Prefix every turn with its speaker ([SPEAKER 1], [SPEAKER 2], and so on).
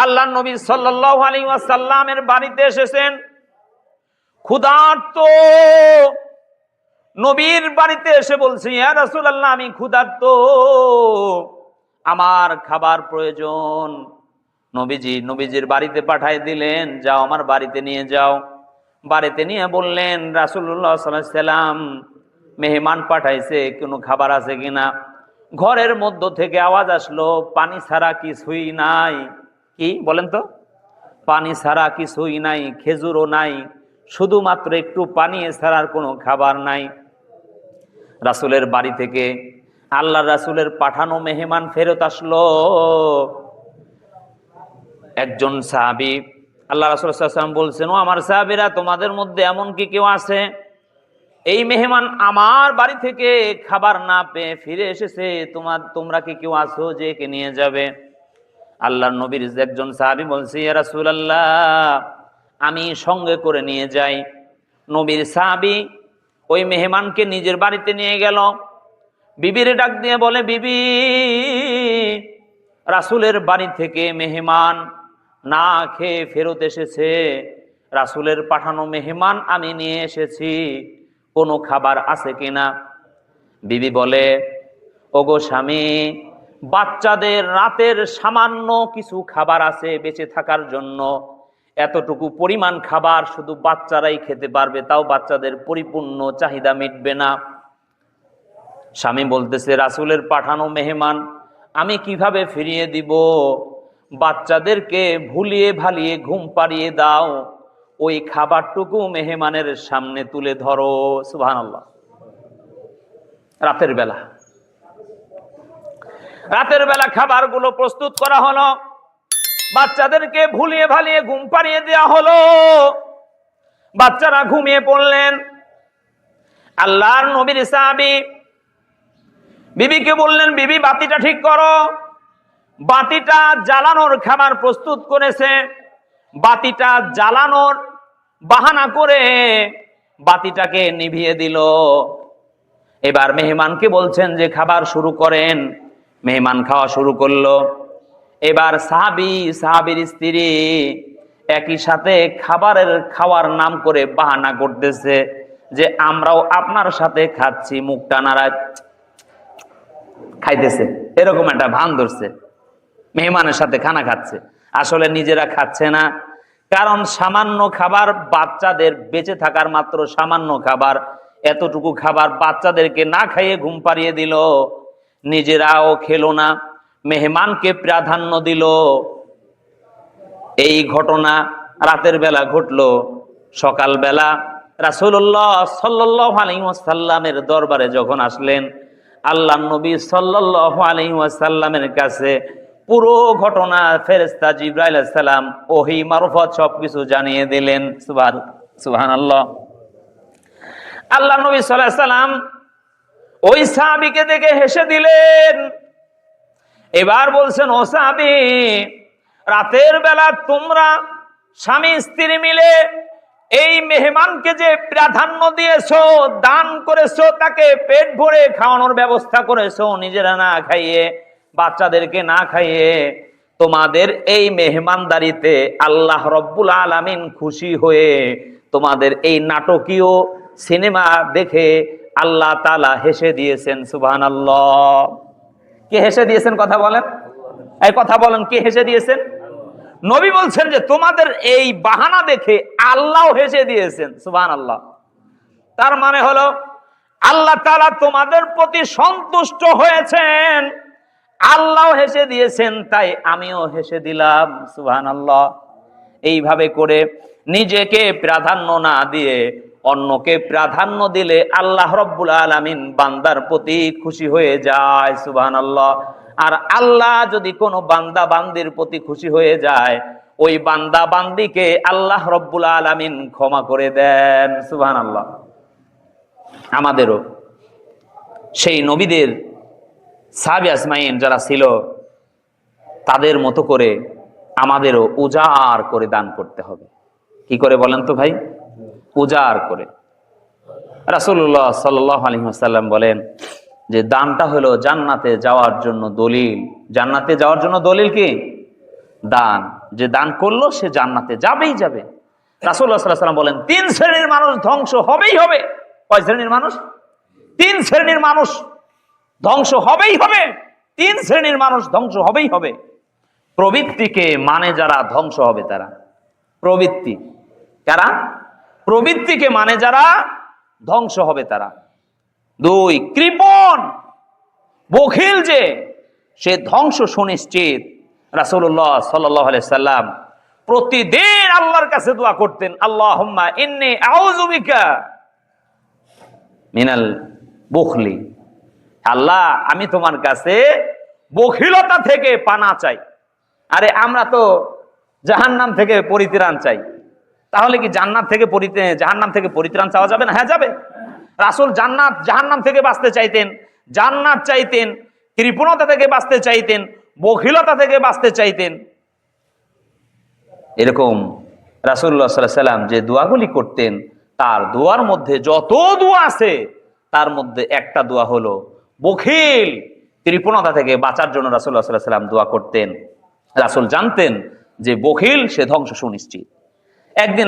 [SPEAKER 1] আল্লাহ নবী সাল্লাল্লাহু আলাইহি ওয়াসাল্লামের বাড়িতে এসেছেন, ক্ষুধার্ত। নবীর বাড়িতে এসে বলছে, ইয়া রাসূলুল্লাহ, আমি ক্ষুধার্ত, আমার খাবার প্রয়োজন। নবীজির বাড়িতে পাঠায় দিলেন, যাও আমার বাড়িতে নিয়ে যাও। বাড়িতে নিয়ে বললেন, রাসূলুল্লাহ সাল্লাল্লাহু আলাইহি ওয়াসাল্লাম মেহমান পাঠাইছে, কোনো খাবার আছে কিনা। ঘরের মধ্য থেকে আওয়াজ আসলো, পানি ছাড়া কিছুই নাই। কি বলেন তো? পানি ছাড়া কিছুই নাই, খেজুরও নাই, শুধুমাত্র একটু পানি ছাড়ার কোনো খাবার নাই। রাসূলের বাড়ি থেকে আল্লাহ রাসূলের পাঠানো মেহমান ফেরত আসলো। একজন সাহাবী, আল্লাহ রাসূল সাল্লাল্লাহু আলাইহি ওয়াসাল্লাম বলছেন, ও আমার সাহাবীরা, তোমাদের মধ্যে এমন কি কেউ আছে, এই মেহমান আমার বাড়ি থেকে খাবার না পেয়ে ফিরে এসেছে, তোমরা কি কেউ আছো যে একে নিয়ে যাবে? আল্লাহর নবীর একজন সাহাবী বলছে, ইয়া রাসূলুল্লাহ, আমি সঙ্গে করে নিয়ে যাই। নবীর সাহাবী ওই মেহমানকে নিজের বাড়িতে নিয়ে গেল। বিবিরে ডাক দিয়ে বলে, বিবি, রাসূলের বাড়ি থেকে মেহমান না খেয়ে ফেরত এসেছে, রাসূলের পাঠানো মেহমান আমি নিয়ে এসেছি, কোনো খাবার আছে কিনা? বিবি বলে, ওগো স্বামী, বাচ্চাদের রাতের সামান্য কিছু খাবার আছে বেঁচে থাকার জন্য, এতটুকু পরিমাণ খাবার শুধু বাচ্চারাই খেতে পারবে, তাও বাচ্চাদের পরিপূর্ণ চাহিদা মিটবে না। স্বামী বলতেছে, রাসূলের পাঠানো মেহমান আমি কিভাবে ফিরিয়ে দিব? বাচ্চাদেরকে ভুলিয়ে ভালিয়ে ঘুম পাড়িয়ে দাও, ওই খাবারটুকু মেহমানের সামনে তুলে ধরো। সুবহানাল্লাহ। রাতের বেলা খাবারগুলো প্রস্তুত করা হলো, বাচ্চাদেরকে ভুলিয়ে ভালিয়ে ঘুম পাড়িয়ে দেওয়া হলো। বাচ্চারা ঘুমিয়ে পড়লেন। আল্লাহর নবীর সাহাবী বিবিকে বললেন, বিবি, বাতিটা ঠিক করো। বাতিটা জ্বালানোর খাবার প্রস্তুত করেছে, বাতিটা জ্বালানোর বাহানা করে বাতিটাকে নিভিয়ে দিল। এবার মেহমানকে বলছেন যে খাবার শুরু করেন। মেহমান খাওয়া শুরু করলো। এবার সাহাবীর স্ত্রী একই সাথে খাওয়ার নাম করে বাহানা করতেছে যে আমরাও আপনার সাথে খাচ্ছি, মুখটা নাড়ায় খাইতেছে, এরকম একটা ভান ধরছে, মেহমানের সাথে খানা খাচ্ছে। আসলে নিজেরা খাচ্ছে না, কারণ সামান্য খাবার, বাচ্চাদের বেঁচে থাকার মাত্র সামান্য খাবার, এতটুকু খাবার বাচ্চাদেরকে না খাইয়ে ঘুম পাড়িয়ে দিল, নিজেরাও খেলো না, মেহমানকে প্রাধান্য দিল। এই ঘটনা রাতের বেলা ঘটলো। সকালবেলা রাসূলুল্লাহ সাল্লাল্লাহু আলাইহি ওয়াসাল্লামের দরবারে যখন আসলেন, আল্লাহর নবী সাল্লাল্লাহু আলাইহি ওয়াসাল্লামের কাছে পুরো ঘটনা ফেরেশতা জিবরাইল আলাইহিস সালাম ওহী মারফত সবকিছু জানিয়ে দিলেন। সুবহানাল্লাহ। আল্লাহর নবী সাল্লাল্লাহু আলাইহি ওয়াসাল্লাম ওই সাহাবীকে দেখে হেসে দিলেন। এবার বলছেন, ও সাহাবী, রাতের বেলা তোমরা স্বামী স্ত্রী মিলে এই মেহমানকে যে প্রাধান্য দিয়েছো, দান করেছো, তাকে পেট ভরে খাওয়ানোর ব্যবস্থা করেছো, নিজেরা না খাইয়ে, বাচ্চাদেরকে না খাইয়ে, তোমাদের এই মেহমানদারিতে আল্লাহ রব্বুল আলামিন খুশি হয়ে তোমাদের এই নাটকীয় সিনেমা দেখে আল্লাহ তাআলা হেসে দিয়েছেন। সুবহানাল্লাহ। কে হেসে দিয়েছেন? কথা বলেন, এই কথা বলেন, কে হেসে দিয়েছেন? নবী বলছেন যে তোমাদের এই বাহানা দেখে আল্লাহ হেসে দিয়েছেন। সুবহানাল্লাহ। তার মানে হলো আল্লাহ তাআলা তোমাদের প্রতি সন্তুষ্ট হয়েছেন, আল্লাহ হেসে দিয়েছেন, তাই আমিও হেসে দিলাম। সুবহানাল্লাহ। এইভাবে করে নিজেকে প্রাধান্য না দিয়ে অন্যকে প্রাধান্য দিলে আল্লাহ রব্বুল আলামিন বান্দার প্রতি খুশি হয়ে যায়। সুবহানাল্লাহ। আর আল্লাহ যদি কোনো বান্দা বান্দির প্রতি খুশি হয়ে যায়, ওই বান্দা বান্দিকে আল্লাহ রব্বুল আলামিন ক্ষমা করে দেন। সুবহানাল্লাহ। আমাদেরও সেই নবীদের সাহাবী আজমাইন যারা ছিল, তাদের মতো করে আমাদেরও উজাড় করে দান করতে হবে। কি করে বলেন তো ভাই? উজাড় করে। রাসূলুল্লাহ সাল্লাল্লাহু আলাইহি ওয়াসাল্লাম বলেন যে দানটা হলো জান্নাতে যাওয়ার জন্য দলিল। জান্নাতে যাওয়ার জন্য দলিল কি? দান, যে দান করলো সে জান্নাতে যাবেই যাবে। রাসূলুল্লাহ সাল্লাল্লাহু আলাইহি ওয়াসাল্লাম বলেন 3 শ্রেণীর মানুষ ধ্বংস হবেই হবে। কয় শ্রেণীর মানুষ? 3 শ্রেণীর মানুষ ধ্বংস হবেই হবে। 3 শ্রেণীর মানুষ ধ্বংস হবেই হবে। প্রবৃত্তিকে মানে যারা ধ্বংস হবে তারা। প্রবৃত্তি কারা? প্রবৃত্তিকে মানে যারা ধ্বংস হবে তারা। 2, কৃপণ বখিল যে সে ধ্বংস সুনিশ্চিত। রাসূলুল্লাহ সাল্লাল্লাহু আলাইহি সাল্লাম প্রতিদিন আল্লাহর কাছে দোয়া করতেন, আল্লাহুম্মা ইন্নী আউযু বিকা মিনাল বুখলি। আল্লাহ আমি তোমার কাছে বখিলতা থেকে পানা চাই। আরে আমরা তো জাহান্নাম থেকে পরিত্রাণ চাই, তাহলে কি জাহান্নাম থেকে পরিত্রাণ চাওয়া যাবে না? হ্যাঁ যাবে। রাসূল জাহান্নাম থেকে বাঁচতে চাইতেন, জান্নাত চাইতেন, কৃপণতা থেকে বাঁচতে চাইতেন, বখিলতা থেকে বাঁচতে চাইতেন। এরকম রাসূলুল্লাহ সাল্লাল্লাহু আলাইহি সাল্লাম যে দোয়াগুলি করতেন, তার দোয়ার মধ্যে যত দোয়া আছে তার মধ্যে একটা দোয়া হলো বখিল কৃপণতা থেকে বাঁচার জন্য রাসূলুল্লাহ সাল্লাল্লাহু আলাইহি সাল্লাম দোয়া করতেন। রাসূল জানতেন যে বখিল সে ধ্বংস সুনিশ্চিত। একদিন